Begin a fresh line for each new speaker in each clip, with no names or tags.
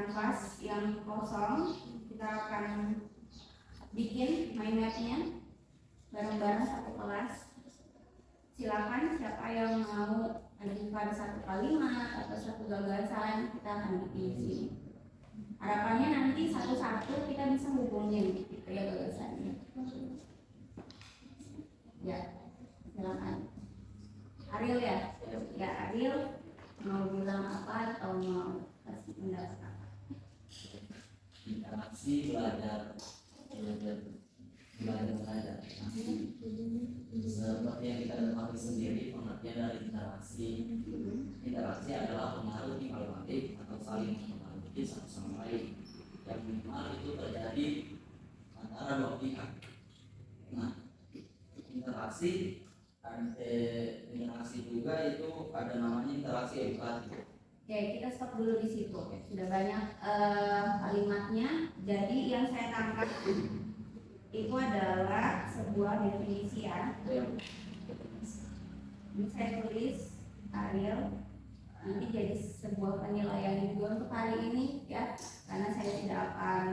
kanvas yang kosong. Kita akan bikin mind mapnya bareng-bareng satu kelas. Silakan siapa yang mau ajukan satu kalimat atau satu gagasan, kita akan bikin di sini. Harapannya nanti satu-satu kita bisa hubungin gitu ya gagasannya. Ya, silakan. Ariel ya? Ya, Ariel mau bilang apa atau mau kasih pendapat apa?
Interaksi belajar seperti yang kita ketahui sendiri, pengertian dari interaksi adalah pengaruh informatif atau saling mempengaruhi satu sama lain yang minimal itu terjadi antara dua pihak. Nah, interaksi juga itu ada namanya interaksi edukasi.
Oke, kita stop dulu di situ. Sudah banyak kalimatnya. Jadi yang saya tangkap itu adalah sebuah definisi ya. Ini saya tulis Ariel, nanti jadi sebuah penilaian juga untuk hari ini ya, karena saya tidak akan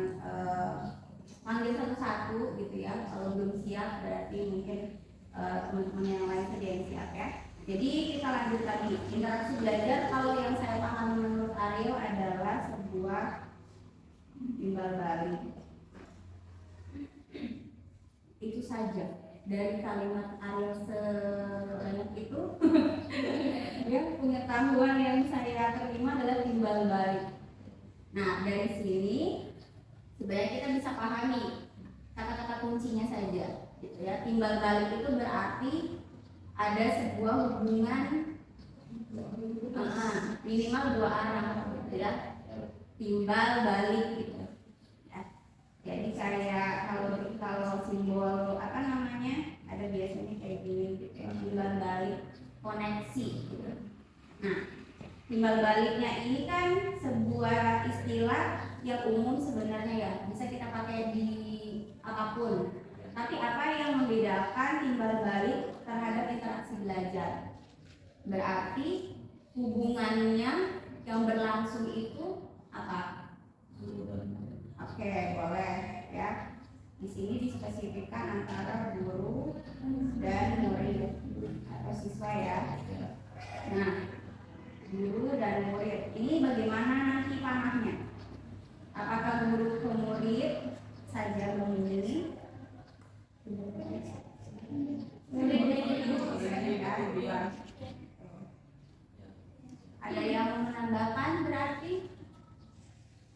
panggil satu-satu gitu ya. Kalau belum siap berarti mungkin teman-teman yang lain saja yang siap ya. Jadi kita lanjut lagi. Interaksi belajar kalau yang saya pahami menurut Ariel adalah sebuah timbal balik. Itu saja dari kalimat Ariel sebanyak itu. Dia punya pengetahuan yang saya terima adalah timbal balik. Nah dari sini sebenarnya kita bisa pahami kata-kata kuncinya saja gitu ya. Timbal balik itu berarti ada sebuah hubungan minimal dua arah gitu ya. Timbal balik gitu ya. Jadi kayak kalau simbol apa namanya ada biasanya kayak gini gitu ya. Timbal balik koneksi gitu. Nah timbal baliknya ini kan sebuah istilah yang umum sebenarnya ya, bisa kita pakai di apapun. Tapi apa yang membedakan timbal balik terhadap interaksi belajar? Berarti hubungannya yang berlangsung itu apa? Oke, boleh ya. Di sini dispesifikkan antara guru dan murid atau siswa ya. Nah, guru dan murid ini bagaimana nanti panahnya? Apakah guru ke murid saja memilih? Ada yang menambahkan berarti?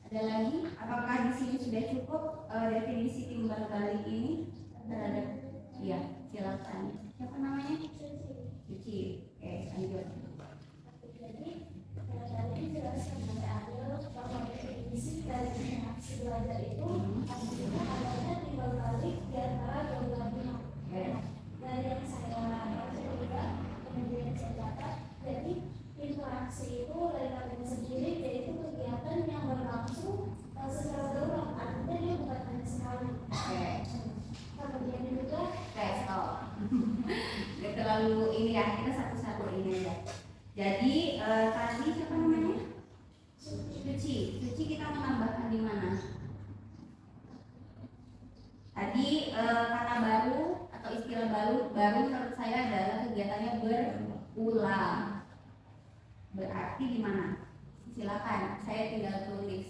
Ada lagi? Apakah di sini sudah cukup definisi timbal balik ini terhadap? Iya, silakan. Siapa namanya? Cici. Oke, lanjut.
Jadi tadi jelaskan pada Ariel bahwa definisi dari interaksi belajar itu artinya adanya timbal balik di antara dua pihak. Dari yang saya baca juga, kemudian saya dapat, jadi interaksi itu dari katanya sendiri yaitu kegiatan yang berlangsung secara berulang, artinya dia bukan hanya sekali. Kemudian juga
stop. Gak terlalu ini ya, kita satu-satu ini ya. Jadi tadi siapa namanya? Suci kita menambahkan di mana? Tadi kata baru atau istilah baru menurut saya adalah kegiatannya berulang. Berarti di mana? Silakan, saya tinggal tulis.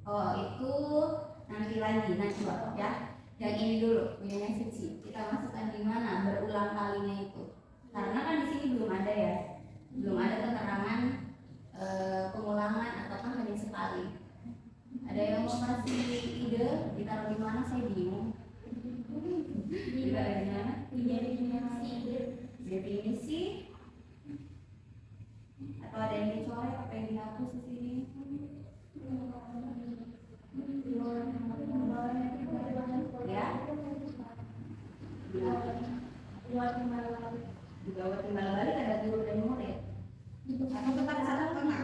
Oh itu nanti lagi ya. Yang ini dulu punyanya Suci. Kita masukkan di mana berulang kalinya itu? Karena kan di sini belum ada ya, belum ada keterangan pengulangan ataukah hanya sekali. Ada yang mau kasih ide ditaruh di mana? Saya bingung. Ditaruh di mana? Definisi atau ada yang dicoret apa yang dihapus di sini? Ya. Di bawah timbal balik ada guru dan murid. Atau tetap satu tengah.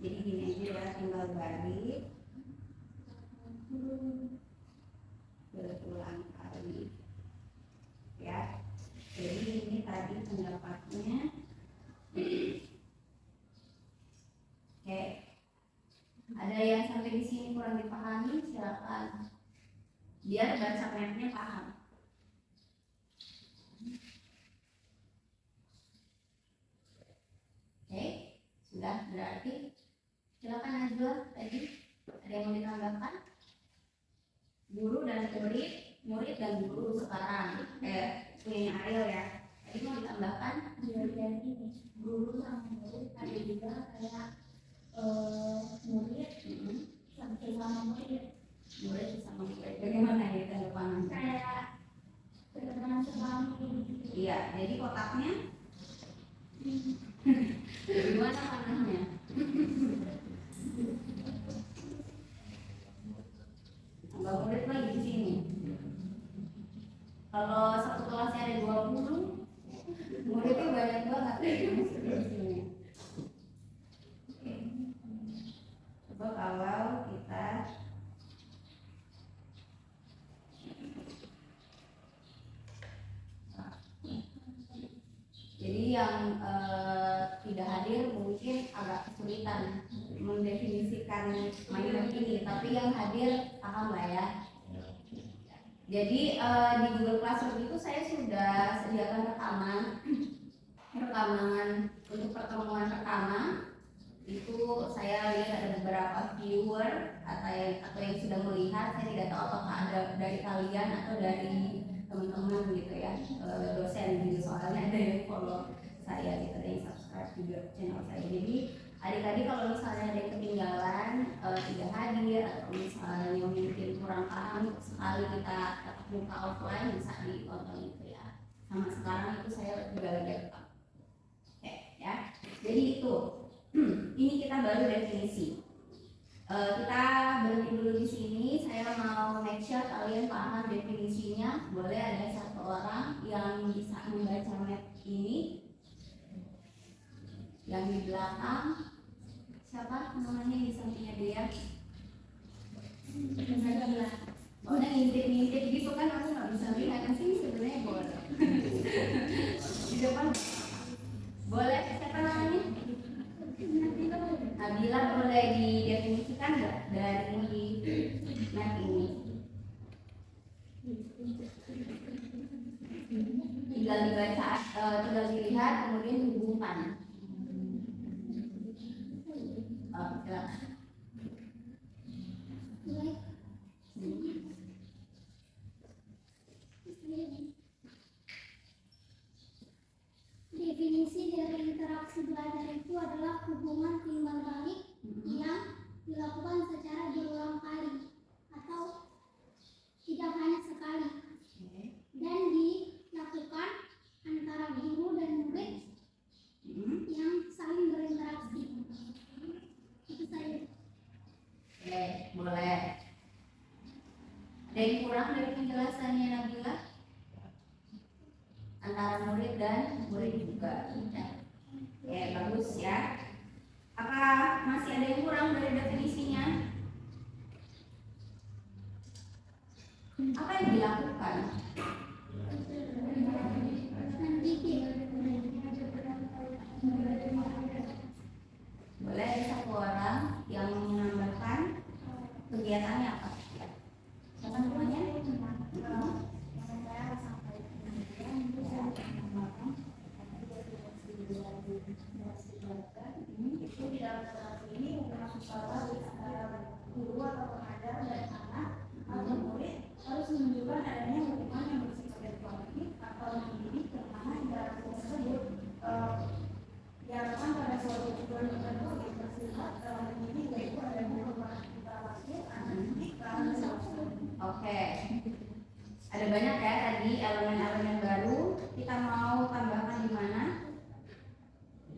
Jadi gini aja ya, timbal balik berulang kali. pendapatnya. Oke, ada yang sampai di sini kurang dipahami, silakan. Biar baca mapnya paham. Oke, sudah berarti. Silakan Najwa tadi ada yang mau ditambahkan? Guru dan murid, murid dan guru sekarang. Punya Ariel ya. Tadi mau ditambahkan?
Dan ini guru sama murid ada juga kayak murid sama murid.
Murid sama murid. Bagaimana ya tanggapan?
Kayak teman selama
Iya, jadi kotaknya dari mana panahnya? Tambah murid lagi di sini. Kalau satu kelasnya ada 20, muridnya banyak banget di sini. Oke. Coba kalau kita jadi yang tidak hadir mungkin agak kesulitan mendefinisikan mindmap ini, tapi yang hadir paham lah ya. Jadi di Google Classroom itu saya sudah sediakan rekaman untuk pertemuan pertama. Itu saya lihat ada beberapa viewer atau yang sudah melihat. Saya tidak tahu apakah ada dari kalian atau dari teman-teman gitu ya, dosen gitu, soalnya ada yang follow saya gitu, ada yang subscribe juga channel saya. Jadi adik-adik kalau misalnya ada yang ketinggalan, tidak hadir atau misalnya mungkin kurang paham, sekali kita tatap muka offline bisa ditonton itu ya. Sama sekarang itu saya juga lagi rekam. Oke ya, jadi itu ini kita baru definisi. Kita berhenti dulu di sini. Saya mau make sure kalian paham definisinya. Boleh ada satu orang yang bisa membaca map ini. Yang di belakang siapa namanya di sampingnya dia? Soalnya ngintip-ngintip gitu kan, aku nggak bisa lihat. Kan sini sebenarnya boleh. Di depan boleh. Siapa namanya? Nabila, boleh didefinisikan nggak dari map ini? Tinggal dibaca, tinggal dilihat, kemudian hubungkan. Silakan.
Definisi dari interaksi belajar itu adalah hubungan timbal balik yang dilakukan secara berulang kali atau tidak hanya sekali dan dilakukan antara guru dan murid yang saling berinteraksi. Itu saya.
Oke, boleh. Ada yang kurang dari penjelasannya Nabila? Antara murid dan murid juga. Oke, bagus ya. Apa masih ada yang kurang dari definisinya? Apa yang dilakukan? Boleh ada satu orang yang menambahkan kegiatannya apa? Siapa namanya?
Itu di dalam interaksi ini menggunakan guru atau pengajar dan anak atau murid harus menunjukkan adanya hubungan yang bersifat elektronik atau mendidik yang mana interaksi tersebut diharapkan pada suatu tujuan tertentu yang bersifat ini yaitu ada hubungan interaksi anak didik dan
Oke. Ada banyak ya tadi elemen-elemen baru. Kita mau tambahkan di mana?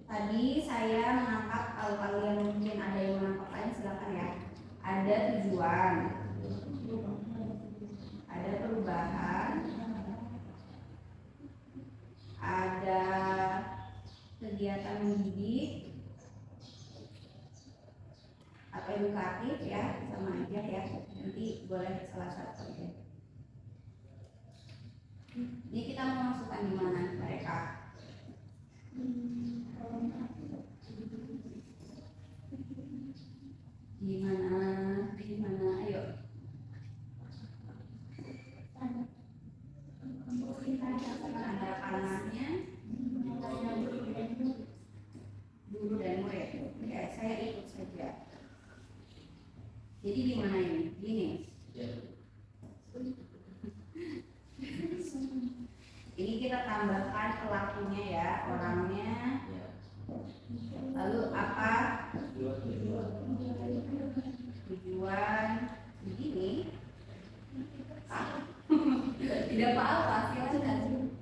Tadi saya menangkap, kalau kalian mungkin ada yang menangkap lain silakan ya. Ada tujuan, ada perubahan, ada kegiatan mendidik atau edukatif ya, sama aja ya. Nanti boleh salah satu ya. Ini kita mau masukkan di mana mereka? sebelah kanannya guru dan murid. Ya, saya ikut saja. Jadi gimana ini? Gini.
Ya.
Ini kita tambahkan pelakunya ya, orangnya.
Ya.
Lalu apa tujuan? Begini. Tidak apa-apa, silakan.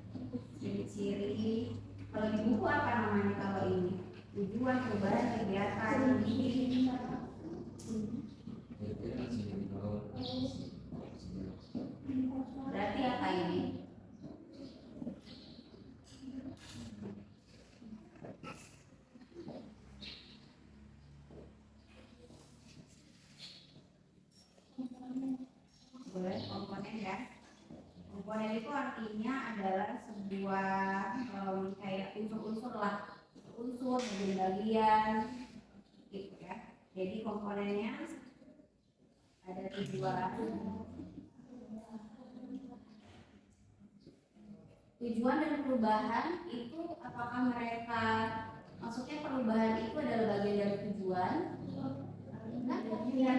Ciri-ciri. Kalau di buku apa namanya kalau ini? Tujuan, perubahan, kegiatan. Berarti apa ini? Boleh komponen ya. Komponen itu artinya adalah sebuah kayak unsur-unsur lah, unsur bagian gitu ya. Jadi komponennya ada tujuan dan perubahan itu apakah mereka maksudnya perubahan itu adalah bagian dari tujuan? Nah, ya.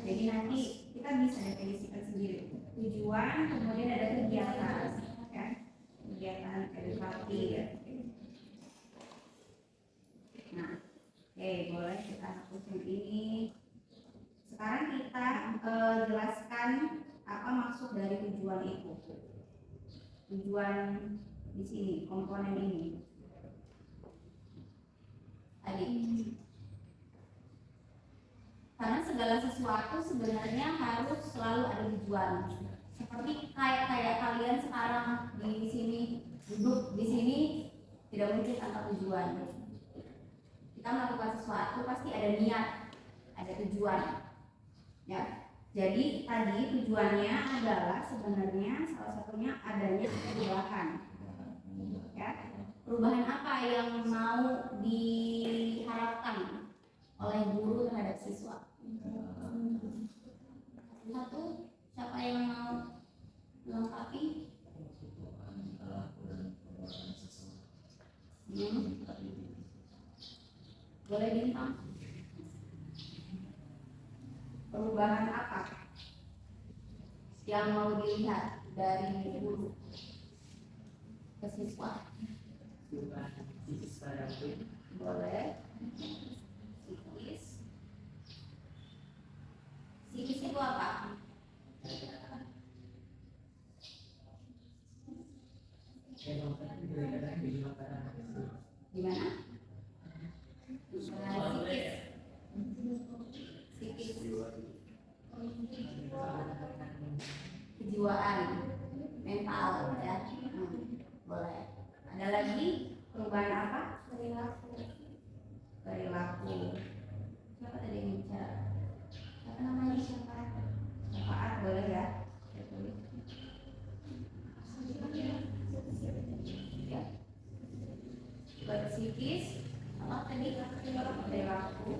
Jadi nanti kita bisa definisikan sendiri tujuan, kemudian ada kegiatan, ya, kegiatan edukasi. Ya. Nah, oke, boleh kita hapus ini. Sekarang kita jelaskan apa maksud dari tujuan itu. Tujuan di sini, komponen ini. Tadi. Karena segala sesuatu sebenarnya harus selalu ada tujuan. Seperti kayak kalian sekarang di sini duduk di sini tidak mungkin tanpa tujuan. Kita melakukan sesuatu pasti ada niat, ada tujuan. Ya. Jadi tadi tujuannya adalah sebenarnya salah satunya adanya perubahan. Ya. Perubahan apa yang mau diharapkan oleh guru terhadap siswa? Satu, siapa yang mau melengkapi? Boleh bintang. Perubahan apa yang mau dilihat dari guru ke siswa? Boleh. Psikis itu apa? Gimana? Psikis. Kejiwaan, mental ya. Boleh. Ada lagi perubahan apa? Perilaku. Siapa tadi yang bicara? Apa namanya? Syafaat boleh ya? Ya. Psikis apa tadi? Perilaku.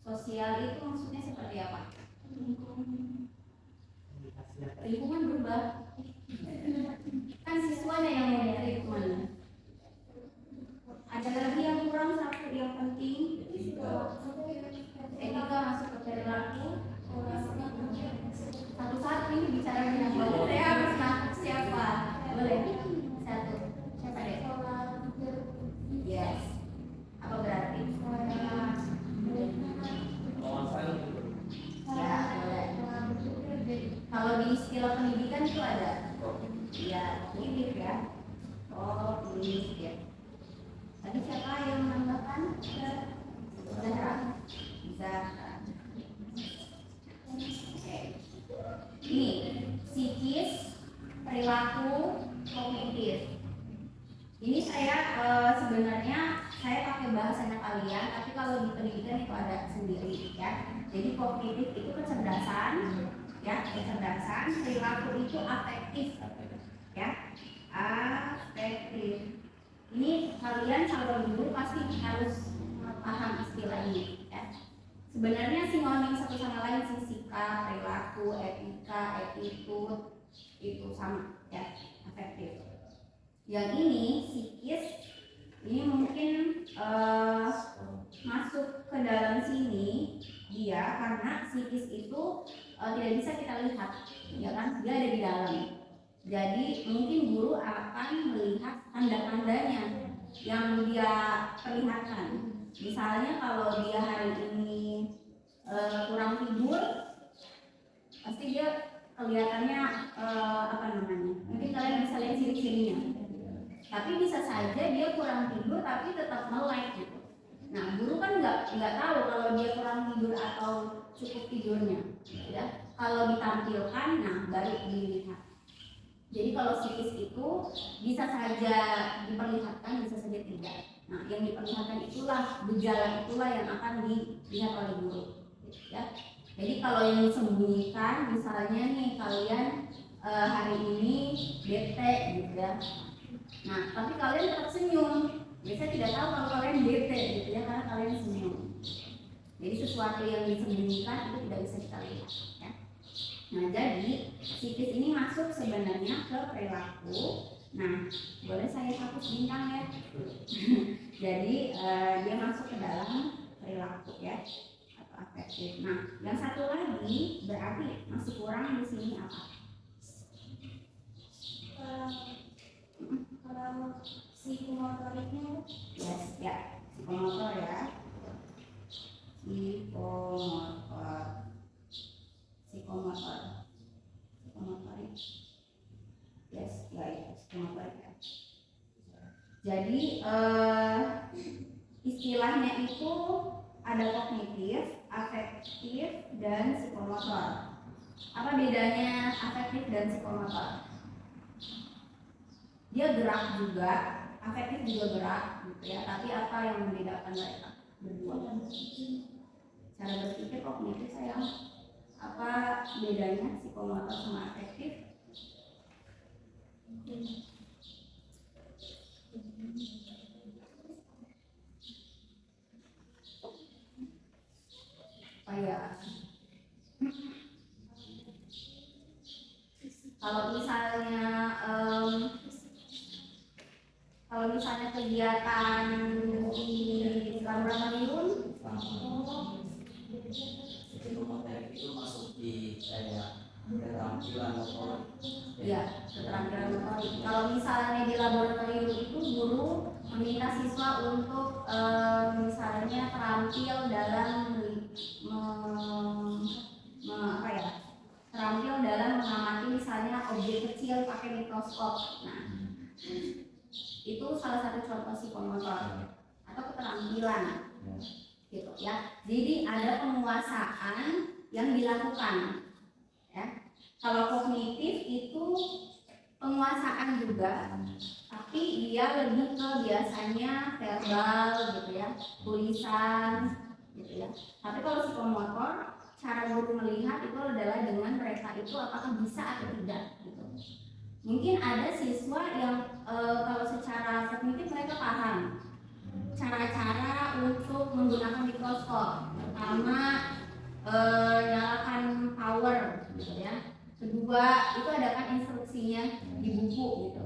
Sosial itu maksudnya seperti apa? Lingkungan berubah. Kan siswanya yang mau treatment. Ada lagi yang kurang, satu yang penting. Etika masuk ke perilaku. Satu-satu ini bicara dengan bagus. Saya harus nangkep siapa? Boleh? Satu. Siapa deh? Yes. Apa berarti? Ya, boleh. Kalau di istilah pendidikan itu ada. Ya, ini ya. Oh, ini ya. Tadi siapa yang menambahkan? Zahra. Oke. Ini psikis, perilaku, kognitif. Ini saya sebenarnya saya pakai bahasanya kalian, tapi kalau di pendidikan itu ada sendiri ya. Jadi kognitif itu kecerdasan, ya kecerdasan. Perilaku itu afektif, ya afektif. Ini kalian kalau dulu pasti harus paham istilah ini ya. Sebenarnya sinonim satu sama lain sih, sikap, perilaku, etika, attitude itu sama ya, afektif. Yang ini psikis, ini mungkin masuk ke dalam sini dia karena psikis itu tidak bisa kita lihat, ya kan, dia ada di dalam. Jadi mungkin guru akan melihat tanda-tandanya yang dia perlihatkan. Misalnya kalau dia hari ini kurang tidur, pasti dia kelihatannya apa namanya? Mungkin kalian bisa lihat ciri-cirinya. Tapi bisa saja dia kurang tidur tapi tetap melek gitu. Nah, guru kan nggak tahu kalau dia kurang tidur atau cukup tidurnya, ya. Kalau ditampilkan, nah baru dilihat. Jadi kalau psikis itu bisa saja diperlihatkan, bisa saja tidak. Nah, yang diperlihatkan itulah gejala itulah yang akan dilihat oleh guru, ya. Jadi kalau yang disembunyikan, misalnya nih kalian hari ini bete gitu ya. Nah, tapi kalian tetap senyum. Biasanya tidak tahu kalau kalian bete gitu ya, karena kalian senyum. Jadi sesuatu yang disembunyikan itu tidak bisa kita lihat, ya. Nah, jadi psikis ini masuk sebenarnya ke perilaku. Nah, boleh saya hapus bintang ya. Jadi dia masuk ke dalam perilaku ya, atau afektif. Nah, yang satu lagi berarti masih kurang di sini apa?
Kalau psikomotoriknya,
Yes, ya, psikomotor ya. Psikomotorik. Yes, ya itu psikomotorik ya. Jadi istilahnya itu ada kognitif, afektif, dan psikomotor. Apa bedanya afektif dan psikomotor? Dia gerak juga, afektif juga gerak gitu ya, tapi apa yang membedakan mereka berdua? Cara berpikir kognitif sayang. Apa bedanya psikomotor sama afektif? Oh ya, kalau misalnya kegiatan di laboratorium,
psikomotorik itu masuk di kayak keterampilan motorik.
ya keterampilan motorik. Kalau misalnya di laboratorium itu guru meminta siswa untuk misalnya terampil dalam terampil dalam mengamati misalnya objek kecil pakai mikroskop. Nah, itu salah satu contoh psikomotor atau keterampilan gitu ya. Jadi ada penguasaan yang dilakukan ya. Kalau kognitif itu penguasaan juga, tapi dia lebih ke biasanya verbal gitu ya, tulisan gitu ya. Tapi kalau psikomotor, cara guru melihat itu adalah dengan mereka itu apakah bisa atau tidak gitu. Mungkin ada siswa yang kalau secara kognitif mereka paham cara-cara untuk menggunakan mikroskop. Pertama, nyalakan power gitu ya. Kedua, itu ada kan instruksinya di buku gitu.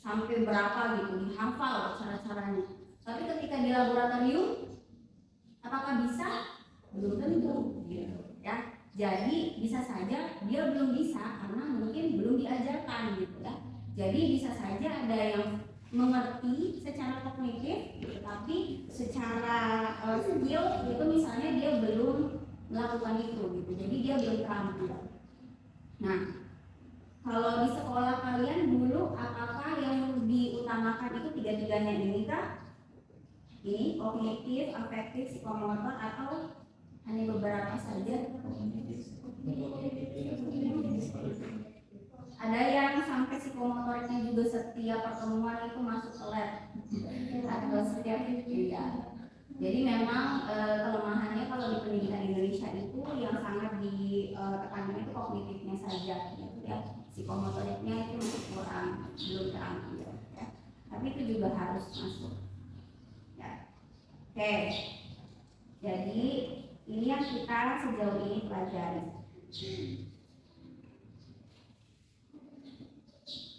Sampai berapa gitu, dihafal cara-caranya. Tapi ketika di laboratorium, apakah bisa? Belum tentu gitu ya. Jadi bisa saja dia belum bisa karena mungkin belum diajarkan gitu ya. Jadi bisa saja ada yang mengerti secara kognitif, tapi secara skill itu misalnya dia belum melakukan itu gitu. Jadi dia belum terampil. Nah, kalau di sekolah kalian dulu apakah yang diutamakan itu tiga-tiganya ini kah? Ini kognitif, afektif, psikomotor atau hanya beberapa saja? Ada yang sampai psikomotoriknya juga setiap pertemuan itu masuk ke lab atau setiap ya. Jadi memang kelemahannya kalau di pendidikan Indonesia itu yang sangat ditekankan itu kognitifnya saja gitu ya. Psikomotoriknya itu masih kurang, belum terampil ya. Tapi itu juga harus masuk ya. Oke, jadi ini yang kita sejauh ini pelajari.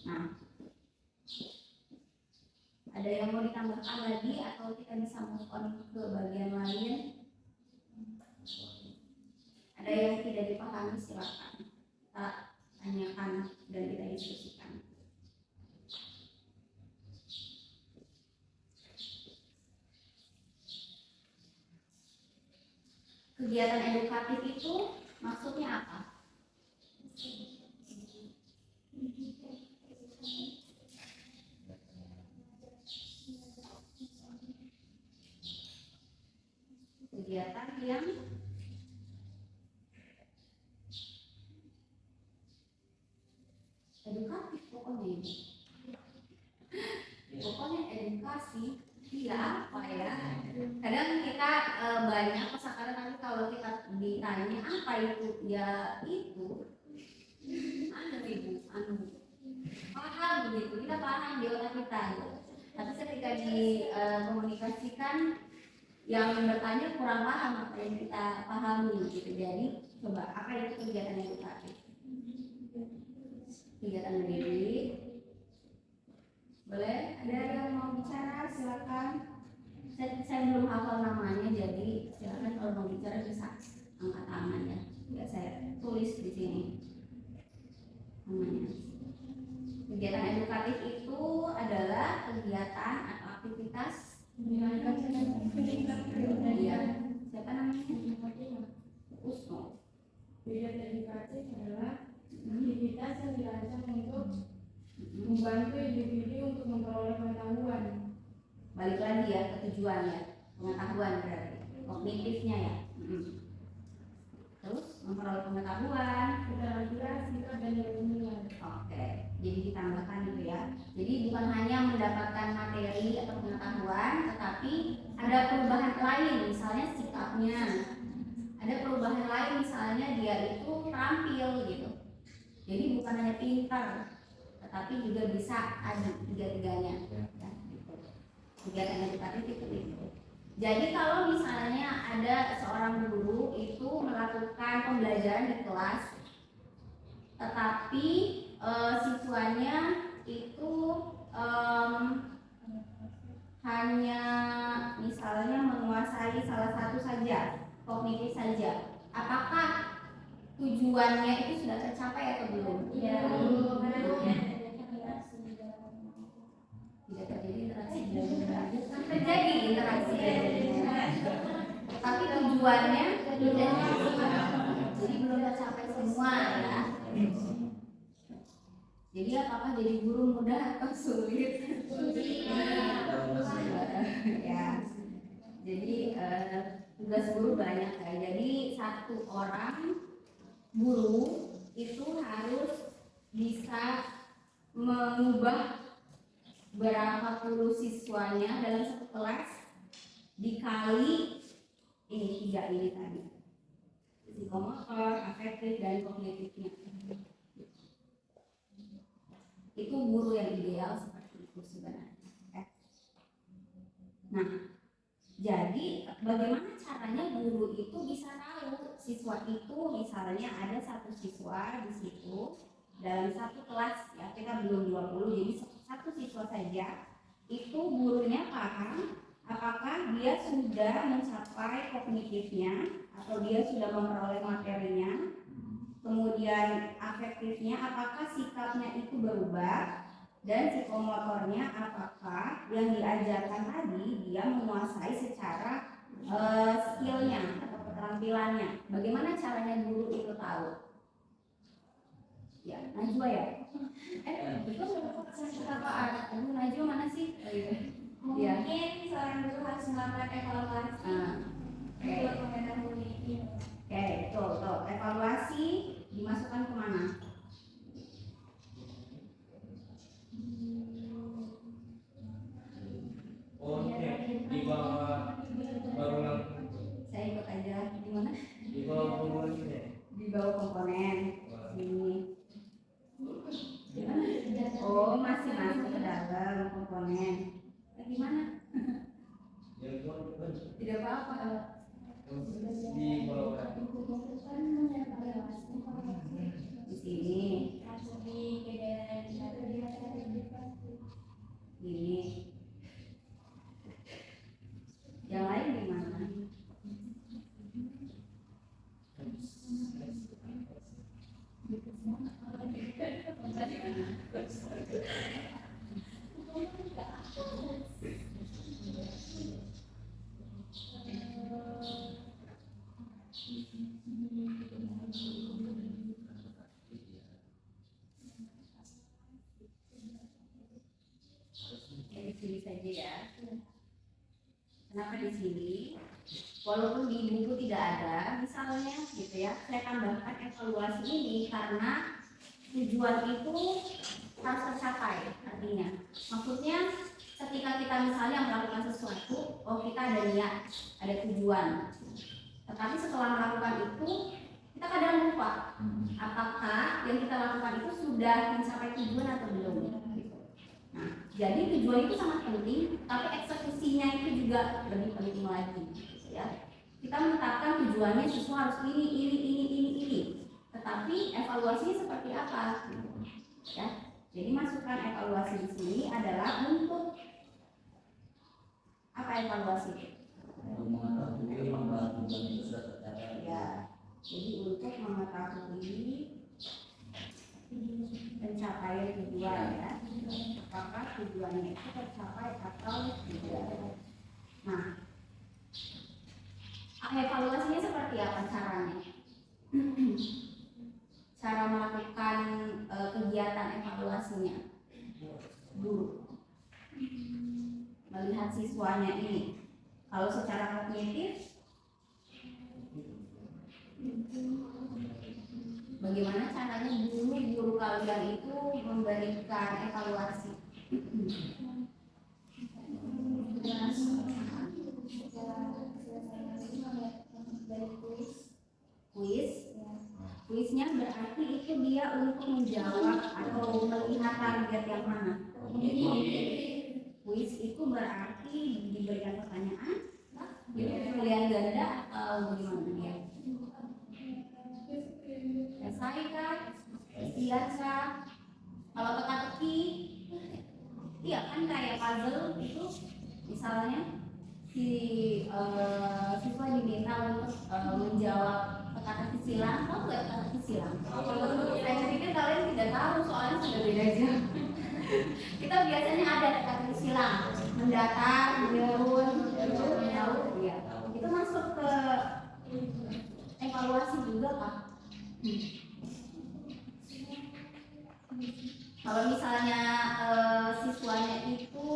Nah, ada yang mau ditambahkan lagi atau kita bisa move on ke bagian lain? Ada yang tidak dipahami silakan kita tanyakan dan kita diskusikan. Kegiatan edukatif itu maksudnya apa? Kegiatan yang edukatif pokoknya edukasi. Iya apa ya, kadang kita banyak sekarang nanti kalau kita ditanya apa itu ya itu paham begitu, kita paham di otak kita gitu. Tapi ketika dikomunikasikan yang bertanya kurang paham apa yang kita pahami gitu. Jadi coba apa itu kegiatan edukatif? Kegiatan mendidik. Boleh, ada yang mau bicara silakan. Saya belum hafal namanya, jadi silakan kalau mau bicara bisa angkat tangan ya. Ya saya tulis di sini namanya. Kegiatan edukatif itu adalah kegiatan atau aktivitas siapa namanya? Usno.
Kegiatan edukatif adalah aktivitas yang dirancang untuk membantu individu untuk memperoleh pengetahuan.
Balik lagi ya ke tujuan ya, pengetahuan berarti kognitifnya ya. Terus memperoleh pengetahuan,
Keterampilan, sikap dan ilmuwan.
oke, jadi ditambahkan gitu ya. Jadi bukan hanya mendapatkan materi atau pengetahuan, tetapi ada perubahan lain, misalnya sikapnya. Ada perubahan lain, misalnya dia itu terampil gitu. Jadi bukan hanya pintar, tetapi juga bisa ada tiga-tiganya. Ya, gitu. Kegiatan edukatif itu. Jadi kalau misalnya ada seorang guru itu melakukan pembelajaran di kelas, tetapi siswanya itu hanya misalnya menguasai salah satu saja, kognitif saja, apakah tujuannya itu sudah tercapai atau belum?
Ya,
Tidak terjadi interaksi kan terjadi interaksi tapi tujuannya tidak, jadi belum tercapai semua ya. Jadi apakah jadi guru mudah atau sulit? Ya, jadi tugas guru banyak ya. Jadi satu orang guru itu harus bisa mengubah berapa puluh siswanya dalam satu kelas dikali ini 3 ini tadi, psikomotor, afektif dan kognitifnya. Itu guru yang ideal seperti itu sebenarnya. Nah, jadi bagaimana caranya guru itu bisa tahu siswa itu, misalnya ada satu siswa di situ dalam satu kelas ya, kita belum 20, jadi satu siswa saja itu gurunya paham apakah dia sudah mencapai kognitifnya atau dia sudah memperoleh materinya, kemudian afektifnya apakah sikapnya itu berubah, dan psikomotornya apakah yang diajarkan tadi dia menguasai secara skillnya atau keterampilannya. Bagaimana caranya guru itu tahu? Ya, Najwa ya? Itu apaan? Najwa mana sih? Oh, iya.
mungkin seorang guru harus melakukan evaluasi untuk mengetahui.
Oke, betul. Evaluasi dimasukkan kemana?
Di bawah bangunan.
Saya ikut aja. Di mana?
Di bawah bangunan ini.
Di bawah komponen. Sini. Oh, masih masuk ke dalam komponen. Gimana? Tidak apa-apa.
Di bawah.
Di sini.
sedih kayak
Ini. Yang lain gimana? Di sini saja ya. Kenapa di sini? Walaupun di buku tidak ada, misalnya gitu ya, saya tambahkan evaluasi ini karena tujuan itu harus tercapai. Artinya, maksudnya ketika kita misalnya melakukan sesuatu, oh kita ada niat, ada tujuan. Tetapi setelah melakukan itu, kita kadang lupa apakah yang kita lakukan itu sudah mencapai tujuan atau belum. Nah, jadi tujuan itu sangat penting, tapi eksekusinya itu juga lebih penting lagi, gitu ya. Kita menetapkan tujuannya siswa harus ini. Tetapi evaluasinya seperti apa? Ya. Jadi masukan evaluasi di sini adalah untuk apa evaluasi?
Untuk mengetahui bahwa tujuan itu sudah tercapai.
Ya. Jadi untuk mengetahui pencapaian tujuan ya, apakah tujuannya itu tercapai atau tidak. Nah, evaluasinya seperti apa caranya? Cara melakukan kegiatan evaluasinya, guru melihat siswanya ini. Kalau secara kognitif, bagaimana caranya guru kalian itu memberikan evaluasi? Kuisnya berarti itu dia untuk menjawab atau melihat target yang mana? Kuis itu berarti diberikan pertanyaan, pilihan ganda atau bagaimana dia? Esai kah? Istilah kah? Kalau teka-teki, iya kan kayak puzzle itu, misalnya si siswa diminta untuk menjawab teka-teki silang. Tahu nggak teka-teki silang? Saya pikir kalian tidak tahu, soalnya sudah beda jam. Kita biasanya ada teka-teki silang, mendatar, menurun, tahu ya. Itu masuk ke evaluasi juga Pak. Kalau misalnya siswanya itu,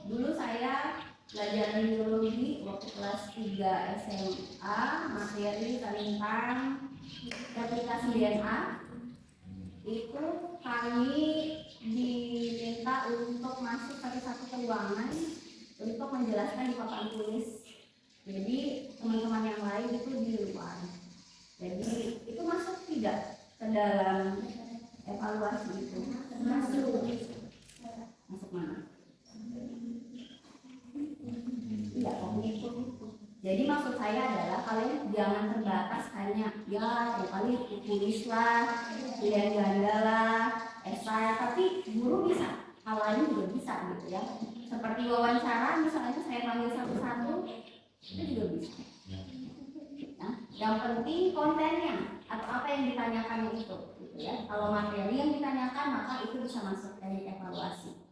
dulu saya belajar biologi waktu kelas 3 SMA, materi tentang replikasi DNA. Itu kami diminta untuk masuk satu-satu ke ruangan untuk menjelaskan di papan tulis. Jadi teman-teman yang lain itu di luar. Jadi itu masuk tidak ke dalam evaluasi itu? Masuk mana? Tidak, kognitif. Jadi maksud saya adalah kalian jangan terbatas hanya ya kali tulis lah, pilihan ganda lah, esai, tapi guru bisa, hal lain juga bisa gitu ya. Seperti wawancara, misalnya saya panggil satu-satu, itu juga bisa. Nah, yang penting kontennya atau apa yang ditanyakan itu, gitu ya. Kalau materi yang ditanyakan maka itu bisa masuk dari evaluasi.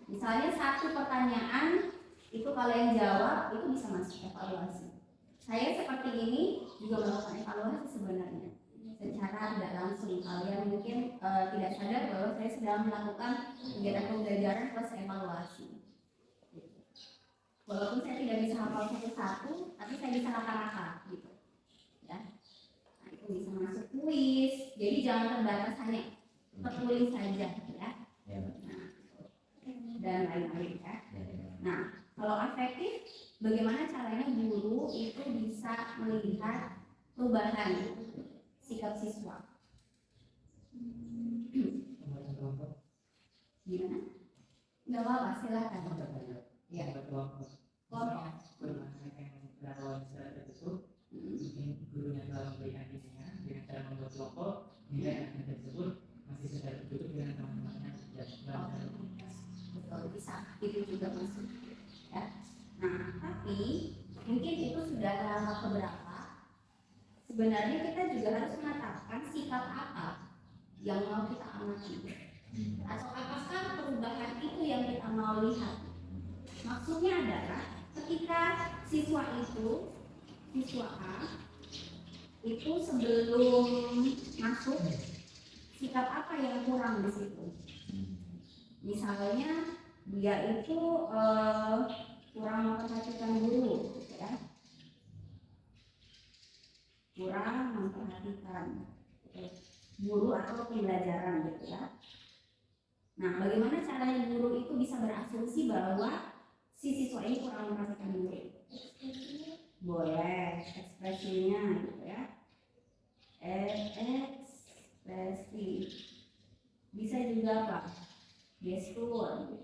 Misalnya satu pertanyaan itu kalian jawab, itu bisa masuk evaluasi. Saya seperti ini juga melakukan evaluasi sebenarnya. Secara tidak langsung kalian mungkin tidak sadar bahwa saya sedang melakukan kegiatan pembelajaran plus evaluasi. Walaupun saya tidak bisa hafal satu-satu, tapi saya bisa rata-rata gitu. Ya. Nah, itu bisa masuk kuis. Jadi jangan terbatas hanya tertulis saja ya. Nah, dan lain-lain ya. Nah, kalau afektif, bagaimana caranya guru itu bisa melihat perubahan sikap siswa? Gimana? Nggak apa-apa, silakan. Ya.
Mungkin gurunya telah memberikan isinya dengan cara membuat kelompok, kemudian anak tersebut masih sedang duduk
Betul, bisa itu juga masuk ya. Nah, tapi mungkin itu sudah langkah keberapa. Sebenarnya kita juga harus menetapkan sikap apa yang mau kita amati, atau apakah perubahan itu yang kita mau lihat. Maksudnya adalah ketika siswa A itu sebelum masuk, sikap apa yang kurang di situ? Misalnya dia itu kurang memperhatikan guru, gitu ya. Kurang memperhatikan guru atau pembelajaran, gitu ya. Nah, bagaimana caranya guru itu bisa berasumsi bahwa si siswa ini kurang memperhatikan guru? Boleh ekspresinya, gitu ya. Ekspresi. Bisa juga apa? Gestur.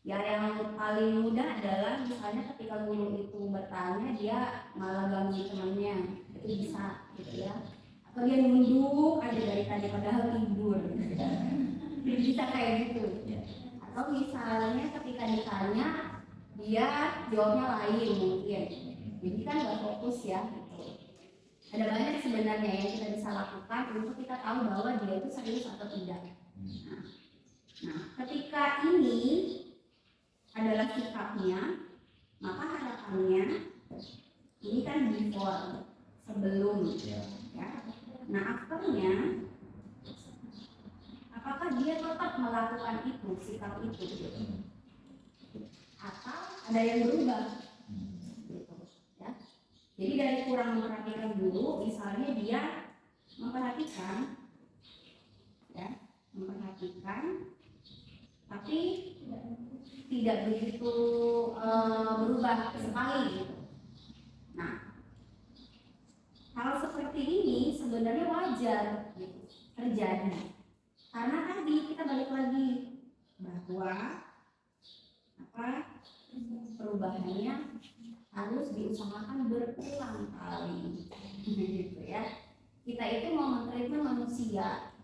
Ya, yang paling mudah adalah misalnya ketika guru itu bertanya dia malah ganggu temannya, itu bisa, gitu ya. Atau dia nunduk aja dari tadi padahal tidur, bisa kayak gitu. Atau misalnya ketika ditanya dia jawabnya lain mungkin, jadi kan nggak fokus ya. Gitu. Ada banyak sebenarnya yang kita bisa lakukan untuk kita tahu bahwa dia itu serius atau tidak. Nah, ketika ini adalah sikapnya, maka harapannya ini kan before, sebelum, ya. Nah, afternya, apakah dia tetap melakukan itu, sikap itu, gitu? Atau ada yang berubah, gitu, ya. Jadi dari kurang memperhatikan guru, misalnya dia memperhatikan, ya, tapi tidak begitu berubah sekali, gitu. Nah, hal seperti ini sebenarnya wajar, gitu, terjadi karena tadi kita balik lagi bahwa perubahannya harus diusahakan berulang kali, gitu ya. Kita itu mau mentreatment manusia,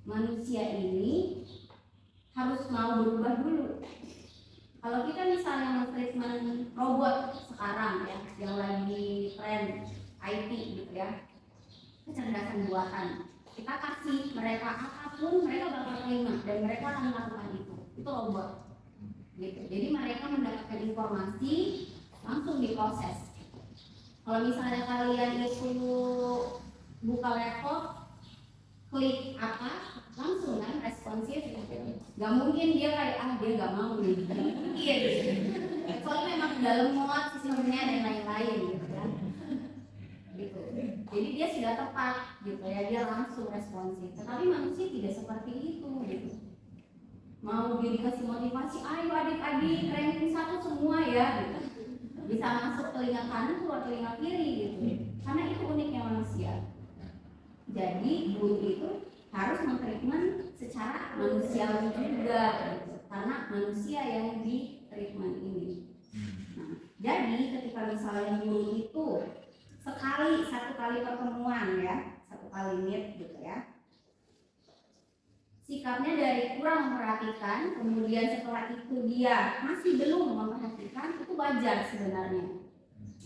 manusia ini harus mau berubah dulu. Kalau kita misalnya men-treatment robot sekarang ya, yang lagi tren IT, gitu ya, kecerdasan buatan, kita kasih mereka apapun mereka bakal terima dan mereka akan melakukan itu robot, gitu. Jadi mereka mendapatkan informasi langsung diproses. Kalau misalnya kalian itu buka laptop, klik apa, langsung kan responsif, nggak mungkin dia kayak dia nggak mau nih, mungkin. Soalnya memang dalam mod sistemnya dan lain-lain, gitu kan. Gitu. Jadi dia sudah tepat, gitu ya, dia langsung responsif. Tetapi manusia tidak seperti itu, gitu. Mau dia dikasih motivasi, ayo adik-adik ranking 1 semua ya, gitu. Bisa masuk telinga kanan keluar telinga kiri, gitu. Karena itu uniknya manusia. Jadi guru itu harus mentreatment secara manusiawi juga, gitu. Karena manusia yang di treatment ini. Nah, jadi ketika misalnya guru itu satu kali pertemuan ya, satu kali meet, gitu ya, sikapnya dari kurang memperhatikan, kemudian setelah itu dia masih belum memperhatikan, itu wajar sebenarnya.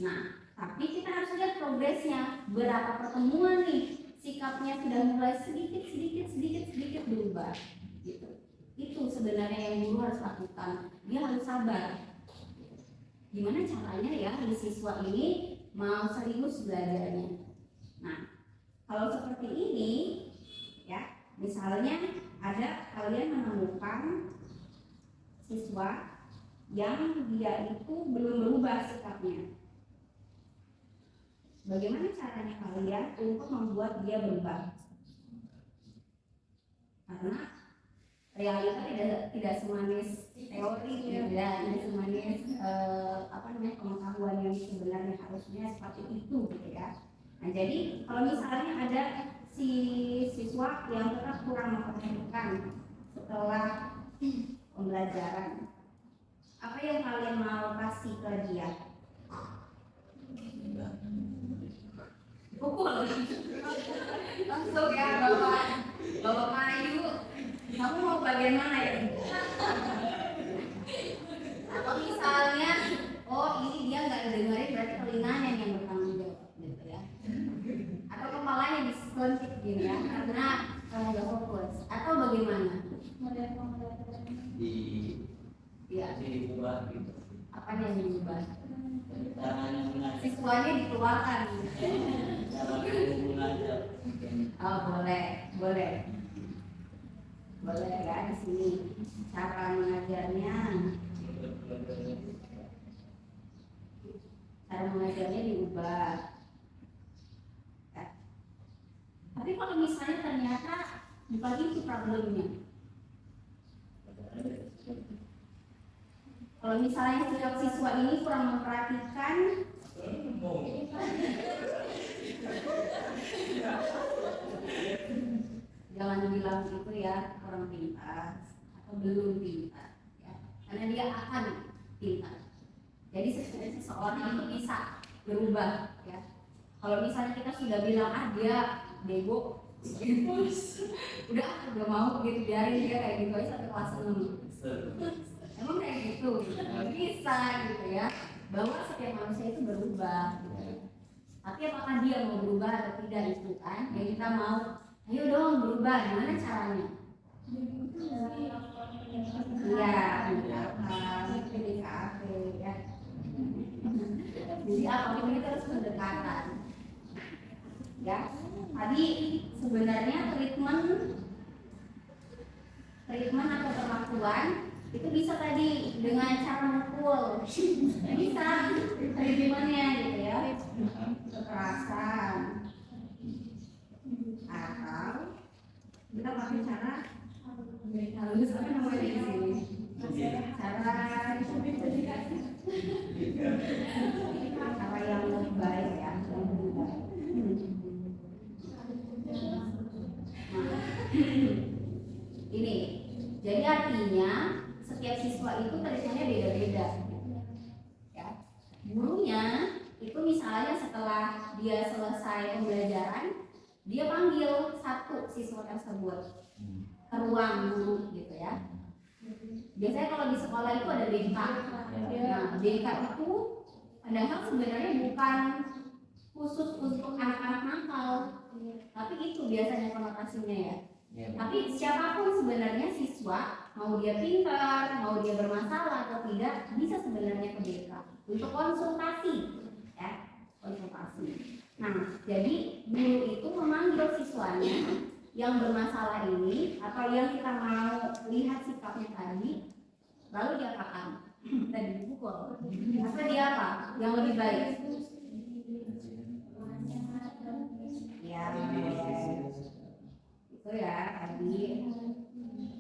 Nah, tapi kita harus lihat progresnya, berapa pertemuan nih sikapnya sudah mulai sedikit berubah, gitu. Itu sebenarnya yang guru harus lakukan. Dia harus sabar. Gimana caranya ya di siswa ini mau serius belajarnya? Nah, kalau seperti ini ya, misalnya ada kalian menemukan siswa yang dia itu belum berubah sikapnya. Bagaimana caranya kalian untuk membuat dia berubah? Karena realita tidak semanis teori, gitu ya, tidak semanis pengetahuan yang sebenarnya harusnya seperti itu, gitu ya. Nah, jadi kalau misalnya ada si siswa yang tetap kurang memperhatikan setelah pembelajaran, apa yang kalian mau kasih ke dia? Pukul langsung ya, bapak Mayu
di
Iya.
diubah gitu.
Apa yang diubah?
Caranya mengajar,
Siswanya dikeluarkan.
cara guru mengajar.
Oh boleh ya di sini cara mengajarnya. Cara mengajarnya diubah. Tapi kalau misalnya ternyata bukan itu problemnya. Kalau misalnya setiap siswa ini kurang memperhatikan, jangan bilang itu ya kurang pintar atau belum pintar, ya. Karena dia akan pintar. Jadi seseorang itu bisa berubah, ya. Kalau misalnya kita sudah bilang dia bego, udah mau gitu, biarin dia kayak gitu aja sampai kelas 6. Emang kayak gitu, bisa gitu ya. Bahwa setiap manusia itu berubah, gitu. Tapi apakah dia mau berubah atau tidak itu kan yang kita mau. Ayo dong berubah, gimana caranya? Iya, PDKT ya. Jadi apapun itu harus pendekatan. Ya, tadi sebenarnya treatment atau perlakuan itu bisa tadi dengan cara mukul, bisa treatmentnya gitu ya, kekerasan, atau kita pakai cara halus apa namanya di sini, cara yang lebih baik ya, yang lebih baik. Ini jadi artinya setiap siswa itu treatmentnya beda-beda ya. Gurunya itu misalnya setelah dia selesai pembelajaran, dia panggil satu siswa tersebut ke ruang guru gitu ya. Biasanya kalau di sekolah itu ada BK. Nah, BK itu padahal sebenarnya bukan khusus untuk anak-anak nakal, tapi itu biasanya konotasinya ya. Tapi siapapun sebenarnya siswa, mau dia pintar, mau dia bermasalah atau tidak, bisa sebenarnya ke BK untuk konsultasi, ya, konsultasi. Nah, jadi guru itu memanggil siswanya yang bermasalah ini atau yang kita mau lihat sikapnya tadi, lalu dia apakan? Tadi dipukul. Atau dia apa? Yang lebih baik? Ya. Itu ya tadi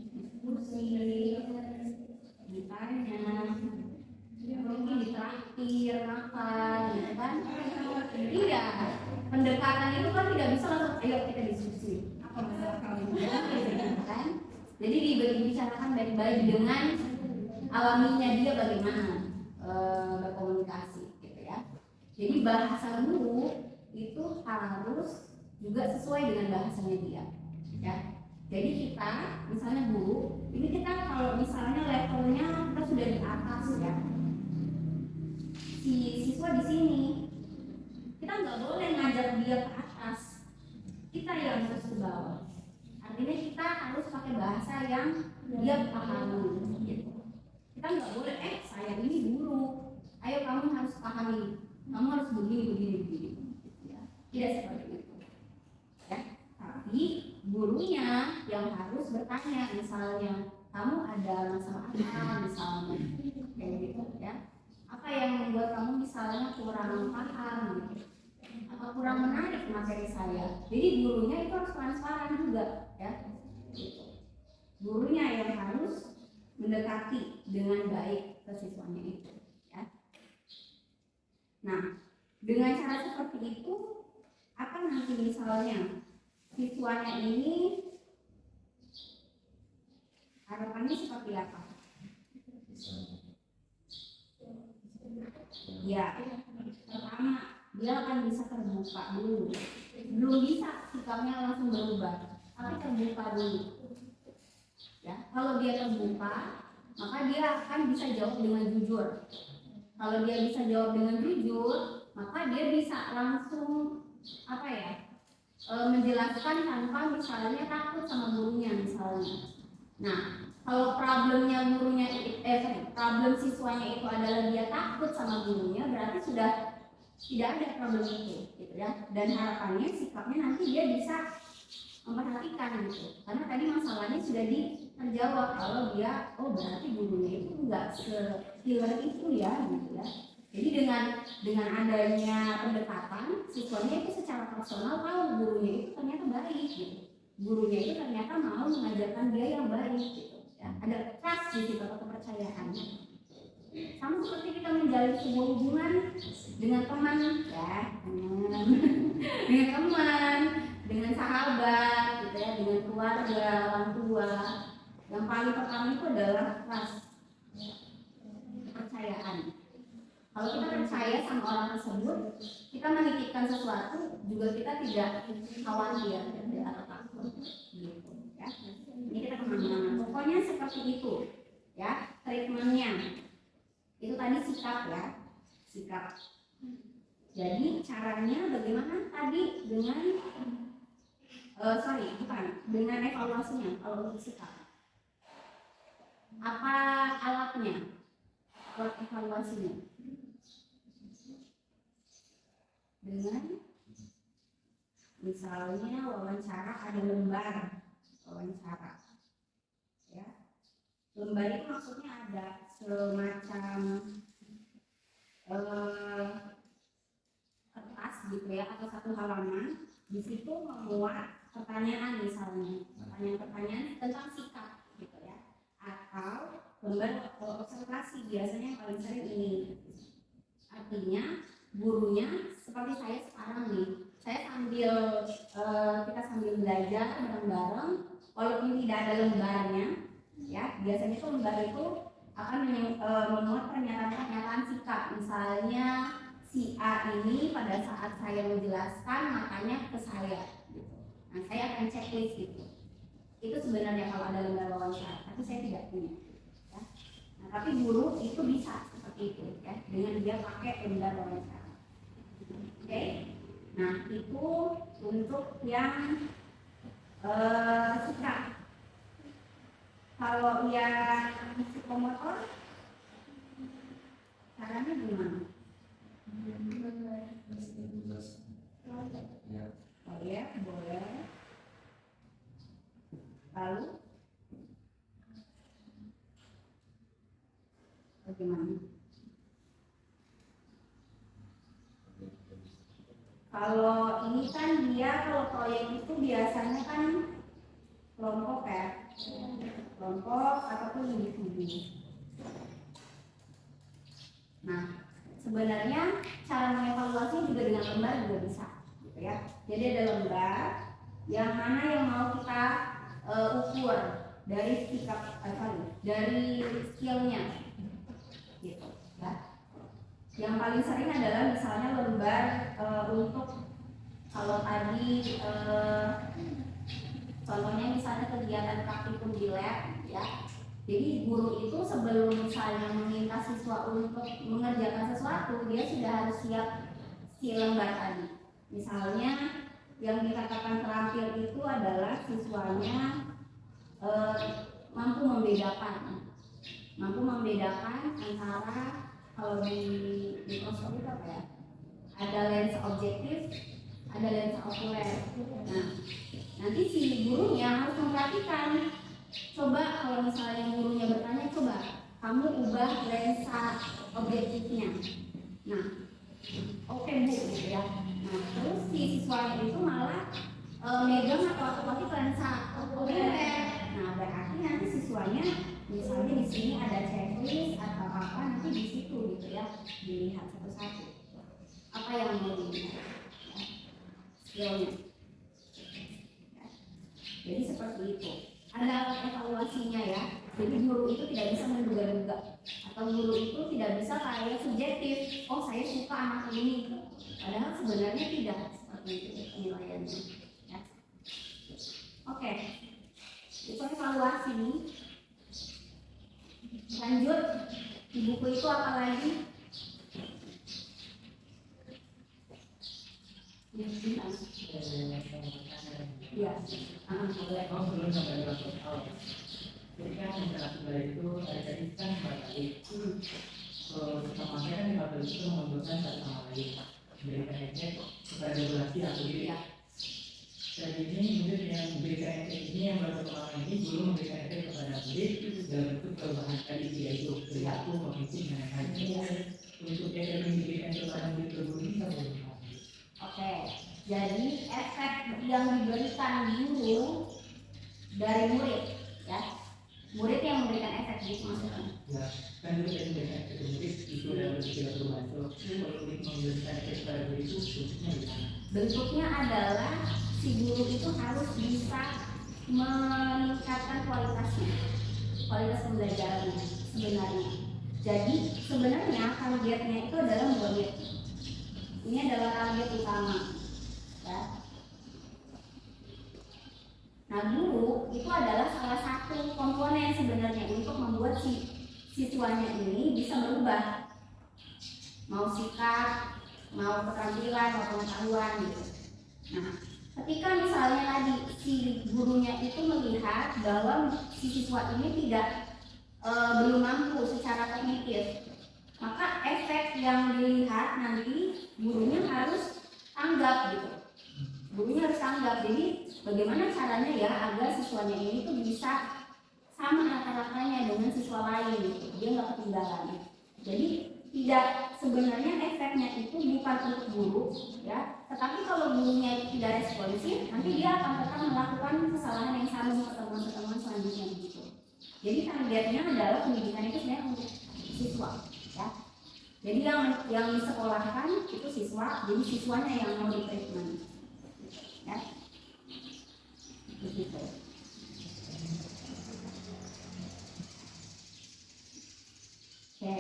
diskusi, ditanya, mungkin ditraktir makan, gitu kan? Iya, pendekatan itu kan tidak bisa langsung ayo kita diskusi. Apa masalah kamu? Kan? Jadi dibicarakan baik-baik dengan alaminya dia bagaimana berkomunikasi, gitu ya. Jadi bahasa guru itu harus juga sesuai dengan bahasanya dia. Ya, jadi kita misalnya guru, ini kita kalau misalnya levelnya kita sudah di atas ya, si siswa di sini, kita nggak boleh ngajak dia ke atas, kita yang harus ke bawah. Artinya kita harus pakai bahasa yang dia pahami. Gitu. Kita nggak boleh, saya ini guru, ayo kamu harus pahami, kamu harus begini. Ya, tidak seperti itu. Ya, tapi gurunya yang harus bertanya, misalnya kamu ada masalah apa, misalnya kayak gitu ya, apa yang membuat kamu misalnya kurang paham gitu, atau kurang menarik materi saya. Jadi gurunya itu harus transparan juga ya, gurunya yang harus mendekati dengan baik ke siswanya itu ya. Nah, dengan cara seperti itu apa nanti misalnya siswanya ini harapannya seperti apa? Ya, pertama dia akan bisa terbuka dulu. Belum bisa sikapnya langsung berubah, tapi terbuka dulu. Ya, kalau dia terbuka, maka dia akan bisa jawab dengan jujur. Kalau dia bisa jawab dengan jujur, maka dia bisa langsung apa ya? Menjelaskan tanpa misalnya takut sama gurunya misalnya. Nah, kalau problemnya gurunya problem siswanya itu adalah dia takut sama gurunya, berarti sudah tidak ada problem itu, gitu ya. Dan harapannya sikapnya nanti dia bisa memperhatikan gitu. Karena tadi masalahnya sudah terjawab kalau dia berarti gurunya itu enggak se-killer itu ya, gitu ya. Jadi dengan adanya pendekatan, siswanya itu secara personal tahu gurunya itu ternyata baik gitu. Gurunya itu ternyata mau mengajarkan dia yang baik gitu. Ya, ada trust di situ atau kepercayaan. Sama seperti kita menjalin sebuah hubungan dengan teman, ya, dengan teman, dengan sahabat, gitu ya, dengan keluarga, orang tua. Yang paling pertama itu adalah trust, kepercayaan. Kalau kita percaya sama orang tersebut, kita menitipkan sesuatu, juga kita tidak khawatir, tidak atau takut, gitu ya. Ini kita kemana-mana. Pokoknya seperti itu, ya, treatmentnya. Itu tadi sikap ya, sikap. Jadi caranya bagaimana tadi dengan dengan evaluasinya kalau untuk sikap. Apa alatnya buat evaluasinya? Dengan misalnya wawancara, ada lembar wawancara, ya. Lembar itu maksudnya ada semacam kertas gitu ya, atau satu halaman. Di situ memuat pertanyaan, misalnya pertanyaan-pertanyaan tentang sikap gitu ya, atau lembar observasi. Biasanya yang paling sering ini, artinya gurunya seperti saya sekarang nih, saya kita sambil belajar bareng-bareng, walaupun tidak ada lembarnya, ya. Biasanya itu lembar itu akan memuat pernyataan-pernyataan sikap. Misalnya si A ini pada saat saya menjelaskan makanya ke saya, gitu. Nah, saya akan checklist gitu. Itu sebenarnya kalau ada lembar wawancara, tapi saya tidak punya. Ya. Nah, tapi guru itu bisa seperti itu, ya, dengan dia pakai lembar wawancara. Oke, nah itu untuk yang sikap. Kalau yang psikomotor, caranya gimana? Ya, boleh. Lalu bagaimana? Kalau ini kan dia, kalau proyek itu biasanya kan kelompok ya, kelompok ataupun individu. Nah, sebenarnya cara mengevaluasi juga dengan lembar juga bisa, gitu ya. Jadi ada lembar yang mana yang mau kita ukur dari sikap, dari skillnya, gitu ya. Yang paling sering adalah misalnya lembar untuk kalau tadi contohnya misalnya kegiatan praktikum di lab, ya. Jadi guru itu sebelum misalnya meminta siswa untuk mengerjakan sesuatu, dia sudah harus siap si lembar tadi. Misalnya yang dikatakan terampil itu adalah siswanya mampu membedakan antara, kalau di mikroskop itu apa ya? Ada lensa objektif, ada lensa okuler. Nah, nanti si gurunya harus memperhatikan. Coba kalau misalnya gurunya bertanya, coba kamu ubah lensa objektifnya. Nah, oke Bu, gitu ya. Nah, terus si siswanya itu malah megang atau pakai lensa okuler. Nah, berarti nanti siswanya misalnya di sini ada checklist atau apa, nanti di situ gitu ya, dilihat satu-satu apa yang mau dilihat, ya, skillnya. Ya. Jadi seperti itu. Ada alat evaluasinya ya. Jadi guru itu tidak bisa menduga-duga, atau guru itu tidak bisa kayak subjektif. Oh, saya suka anak ini. Padahal sebenarnya tidak seperti itu penilaiannya. Ya. Oke. Itu evaluasi nih. Lanjut, di buku itu apa lagi? Iya.
Oh, belum sampai masuk awal.
ketika interaksi balik itu tadi kan balik sama saya kan lima balik itu mengumpulkan satu sama lain memberikan efek kepada regulasi atau diri. Dan ini mungkin yang memberikan efek ini yang baru kemarin ini belum memberikan efek kepada murid dalam bentuk perubahan tadi yaitu perilaku, kognitif dan lain-lain. Untuk efek yang diberikan kepada murid tersebut bisa berubah.
Oke, jadi efek yang diberikan guru dari murid, ya, murid yang memberikan efek gitu maksudnya.
Ya, kan itu yang memberikan efek ke murid itu dalam bentuk tidak perubahan. Kalau murid memberikan efek kepada murid itu bentuknya gimana?
Bentuknya adalah si guru itu harus bisa meningkatkan kualitas pembelajarannya sebenarnya. Jadi sebenarnya targetnya itu adalah murid. Ini adalah target utama, ya. Nah, guru itu adalah salah satu komponen sebenarnya untuk membuat si siswanya ini bisa berubah, mau sikap, mau keterampilan, mau pengetahuan gitu. Nah, ketika misalnya tadi si gurunya itu melihat bahwa si siswa ini belum mampu secara kognitif, maka efek yang dilihat nanti gurunya harus tanggap gitu. Gurunya harus tanggap. Jadi bagaimana caranya ya agar siswanya ini tuh bisa sama rata-ratanya dengan siswa lain gitu. Dia nggak ketinggalan. Jadi tidak, sebenarnya efeknya itu bukan untuk guru ya, tetapi kalau gurunya itu tidak responsif, nanti dia akan tetap melakukan kesalahan yang sama di pertemuan-pertemuan selanjutnya begitu. Jadi targetnya adalah pendidikan itu sebenarnya untuk siswa, ya. Jadi yang disekolahkan itu siswa, jadi siswanya yang mau di-treatment, ya. Begitu. Oke,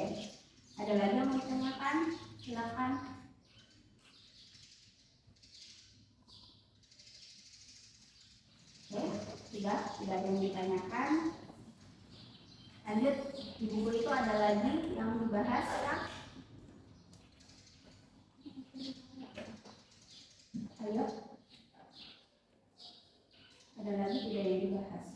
ada lagi yang mau ditanyakan? Silakan. Oke, tidak ada yang ditanyakan. Lanjut, di buku itu ada lagi yang dibahas ya. Ayo. Ada lagi tidak yang dibahas?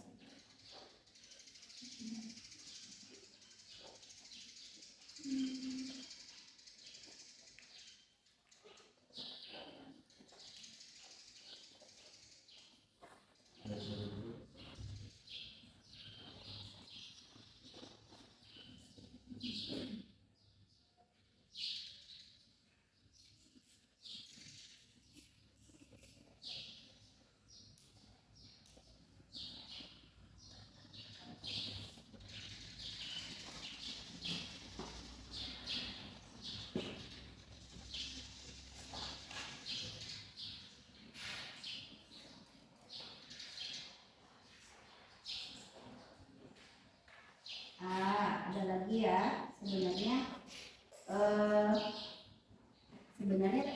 Ada lagi ya, sebenarnya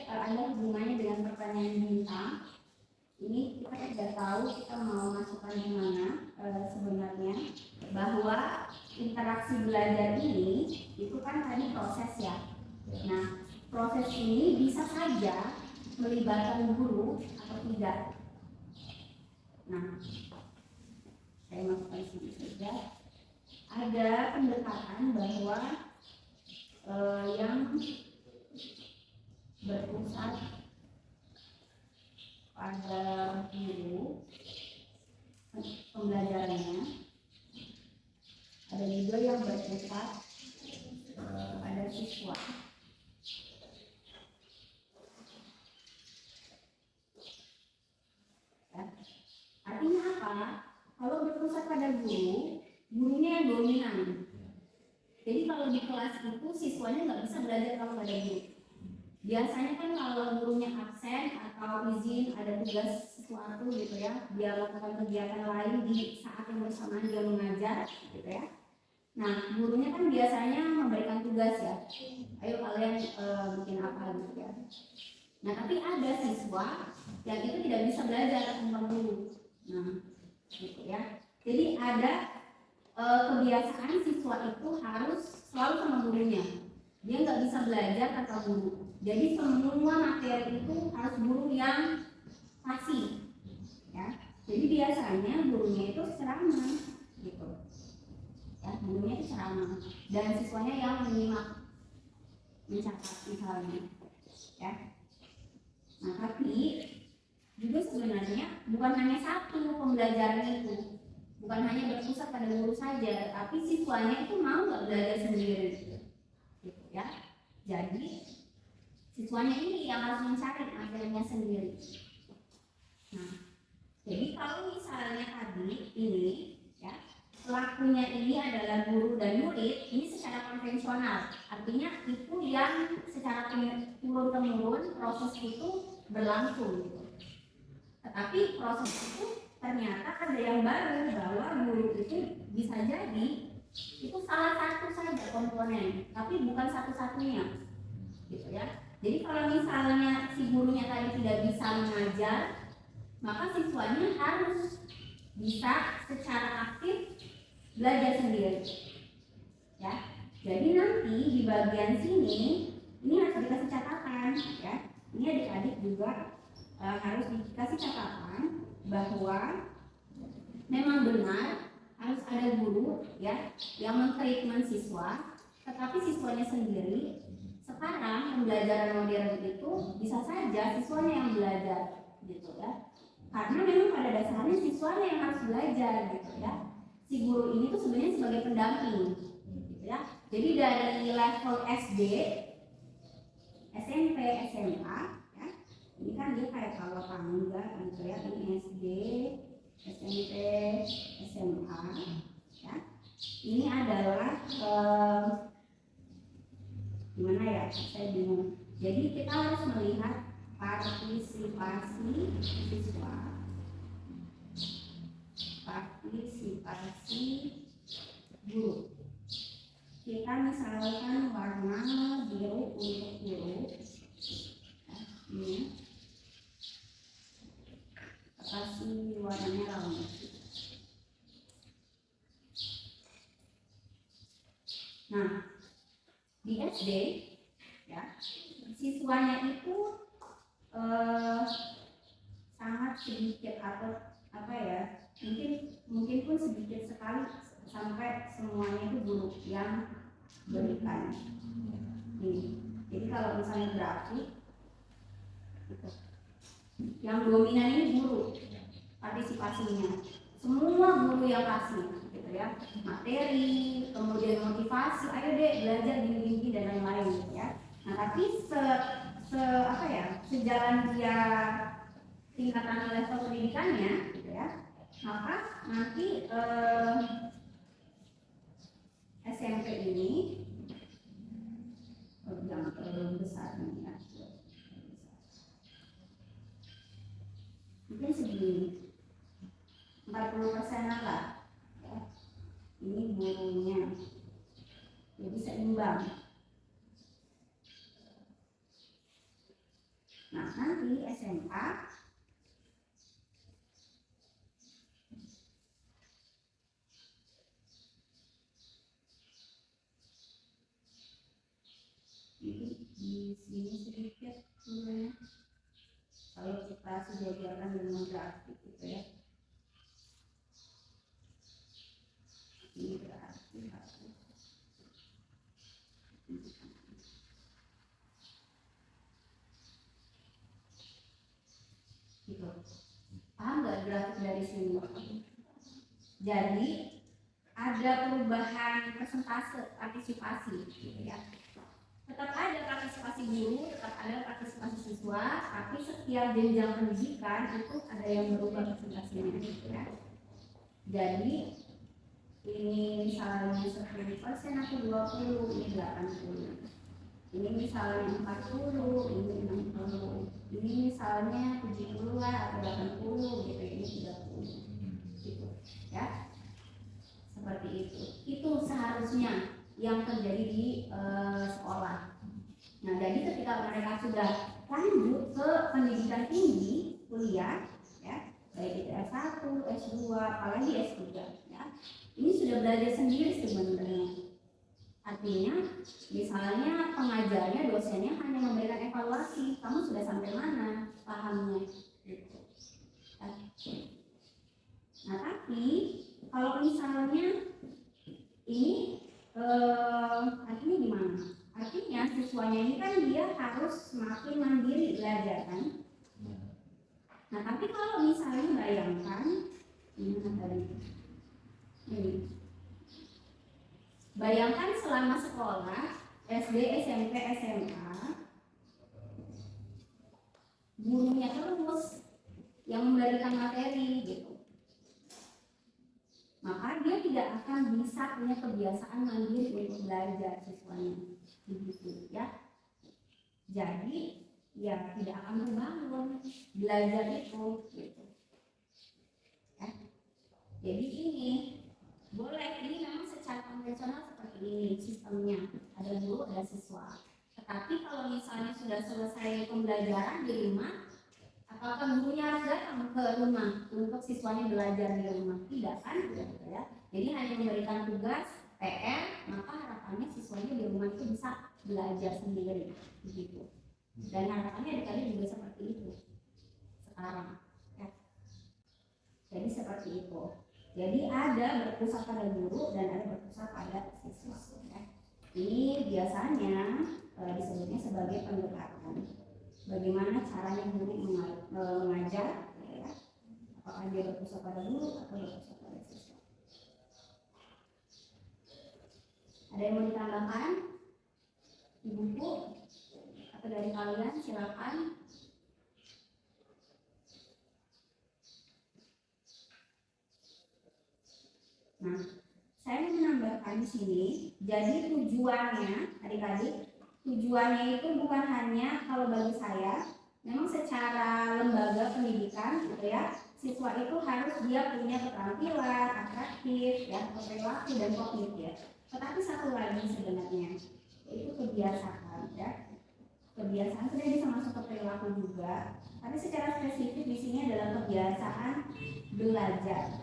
ada hubungannya dengan pertanyaan bintang. Ini kita tidak tahu kita mau masukkan di mana, sebenarnya bahwa interaksi belajar ini itu kan tadi proses ya. Nah, proses ini bisa saja melibatkan guru atau tidak. Nah, saya masukkan sini saja. Ada pendekatan bahwa yang berpusat pada guru pembelajarannya, ada juga yang berpusat pada siswa. Ya. Artinya apa? Kalau berpusat pada guru, gurunya yang dominan. Jadi kalau di kelas itu siswanya nggak bisa belajar kalau nggak ada guru. Biasanya kan kalau gurunya absen atau izin ada tugas sesuatu gitu ya, dia lakukan kegiatan lain di saat yang bersamaan dia mengajar gitu ya. Nah, gurunya kan biasanya memberikan tugas ya, ayo kalian bikin apa gitu ya. Nah, tapi ada siswa yang itu tidak bisa belajar tanpa guru. Nah, gitu ya. Jadi ada kebiasaan siswa itu harus selalu sama gurunya. Dia nggak bisa belajar tanpa guru. Jadi semua materi itu harus guru yang kasih, ya. Jadi biasanya gurunya itu ceramah, gitu. ceramah dan siswanya yang menyimak, mencatat misalnya, ya. Nah tapi juga sebenarnya bukan hanya satu pembelajaran itu, bukan hanya berpusat pada guru saja, tapi siswanya itu mau nggak belajar sendiri, gitu ya. Jadi siswanya ini yang harus mencari materinya sendiri. Nah, jadi kalau misalnya tadi ini, ya, pelakunya ini adalah guru dan murid, ini secara konvensional, artinya itu yang secara turun-temurun proses itu berlangsung. Gitu. Tetapi proses itu ternyata ada yang baru, bahwa guru itu bisa jadi itu salah satu saja komponen, tapi bukan satu-satunya, gitu ya. Jadi kalau misalnya si gurunya tadi tidak bisa mengajar, maka siswanya harus bisa secara aktif belajar sendiri, ya. Jadi nanti di bagian sini ini harus dikasih catatan, ya. Ini adik-adik juga harus dikasih catatan bahwa memang benar harus ada guru, ya, yang mentreatment siswa, tetapi siswanya sendiri. Sekarang pembelajaran modern itu bisa saja siswanya yang belajar, gitu ya. Karena memang pada dasarnya siswanya yang harus belajar, gitu ya. Si guru ini tuh sebenarnya sebagai pendamping, gitu ya. Jadi dari level SD, SMP, SMA, ya. Ini kan dia kayak kalau tangga, gitu ya. Ini SD, SMP, SMA, ya. Ini adalah gimana ya, saya bingung. Jadi kita harus melihat partisipasi siswa, partisipasi guru. Kita misalkan warna biru untuk guru, ini kasih warna merah. Nah, di SD, ya, siswanya itu sangat sedikit atau apa ya, mungkin pun sedikit sekali sampai semuanya itu guru yang berikan. Nih, jadi kalau misalnya grafik, gitu, yang dominan ini guru partisipasinya, semua guru yang kasih, gitu ya, materi, kemudian motivasi, ayo deh belajar gini dan lain-lain, gitu ya. Nah tapi sejalan dia tingkatan level pendidikannya, gitu ya, maka nanti SMP ini jangan terlalu besar nih ya, mungkin segini 40% lah, ya. Ini gurunya, jadi seimbang. Nah nanti SMA di sini sedikit sebenarnya kalau kita sejajarkan dengan grafik, gitu ya. Ini berarti gitu. Paham nggak grafik dari sini? Jadi ada perubahan persentase partisipasi, gitu ya. Tetap ada partisipasi guru, tetap ada partisipasi siswa, tapi setiap jenjang pendidikan itu ada yang berubah persentasenya, gitu ya. Jadi ini misalnya 10% atau 20, ini 80. Ini misalnya 40, ini 60. Ini misalnya 70 atau 80, gitu, ini 30. Gitu, ya. Seperti itu. Itu seharusnya yang terjadi di sekolah. Nah, jadi ketika mereka sudah lanjut ke pendidikan tinggi, kuliah, ya, baik itu S1, S2, apalagi S3, ya, ini sudah belajar sendiri sebenarnya. Artinya, misalnya pengajarnya, dosennya hanya memberikan evaluasi, kamu sudah sampai mana pahamnya, gitu. Nah, tapi kalau misalnya ini Artinya gimana? Artinya siswanya ini kan dia harus semakin mandiri belajar kan. Nah tapi kalau misalnya bayangkan ini, bayangkan selama sekolah SD, SMP, SMA gurunya terus yang memberikan materi gitu, maka dia tidak akan bisa punya kebiasaan mandiri untuk belajar siswanya begitu ya. Jadi ya tidak akan membangun belajar itu gitu ya. Jadi ini boleh, ini memang secara konvensional seperti ini sistemnya, ada guru ada siswa. Tetapi kalau misalnya sudah selesai pembelajaran di rumah, apakah gurunya harus datang ke rumah untuk siswanya belajar di rumah? Tidak kan, gitu ya. Jadi hanya memberikan tugas PR, maka harapannya siswanya di rumah itu bisa belajar sendiri begitu. Dan harapannya adik-adik juga seperti itu sekarang ya. Jadi seperti itu. Jadi ada berpusat pada guru dan ada berpusat pada siswa ya. Ini biasanya disebutnya sebagai pendekatan. Bagaimana caranya guru mengajar ya. Apakah dia berpusat pada guru atau berpusat pada siswa? Ada yang mau ditambahkan di buku atau dari kalian? Silakan. Nah, saya mau menambahkan di sini. Jadi tujuannya, adik-adik, tujuannya itu bukan hanya, kalau bagi saya, memang secara lembaga pendidikan, gitu ya, siswa itu harus dia punya keterampilan, atraktif, ya, perilaku dan kognitif. Tetapi satu lagi sebenarnya, yaitu kebiasaan, ya. Kebiasaan sudah bisa masuk ke perilaku juga, tapi secara spesifik di sini adalah kebiasaan belajar.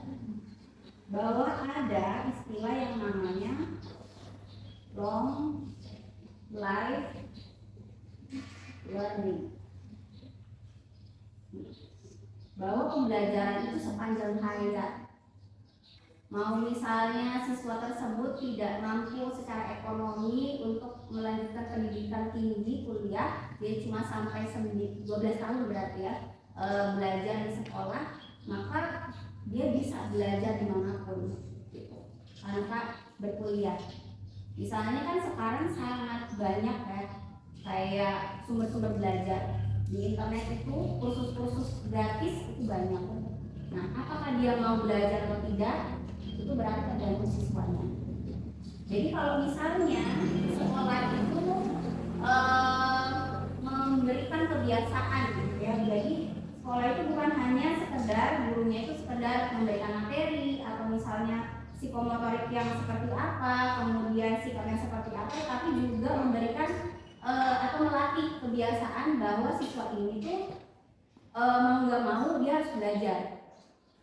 Bahwa ada istilah yang namanya long life learning. Bahwa pembelajaran itu sepanjang hayat. Mau misalnya siswa tersebut tidak mampu secara ekonomi untuk melanjutkan pendidikan tinggi kuliah, dia cuma sampai 12 tahun berarti ya, belajar di sekolah, maka dia bisa belajar dimanapun gitu, tanpa berkuliah. Misalnya kan sekarang sangat banyak ya, kayak sumber-sumber belajar di internet itu, kursus-kursus gratis itu banyak. Nah, apakah dia mau belajar atau tidak, itu berarti tergantung siswanya. Jadi kalau misalnya sekolah itu memberikan kebiasaan gitu ya, jadi sekolah itu bukan hanya sekedar gurunya itu sekedar memberikan materi atau misalnya psikomotorik yang seperti apa, kemudian sikapnya seperti apa, tapi juga memberikan atau melatih kebiasaan bahwa siswa ini tuh mau nggak mau dia harus belajar,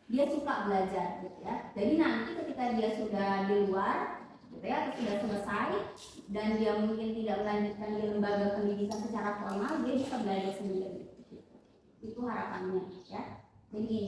dia suka belajar gitu ya. Jadi nanti ketika dia sudah di luar gitu ya, atau sudah selesai dan dia mungkin tidak melanjutkan di lembaga pendidikan secara formal, dia bisa belajar sendiri. Itu harapannya ya. Jadi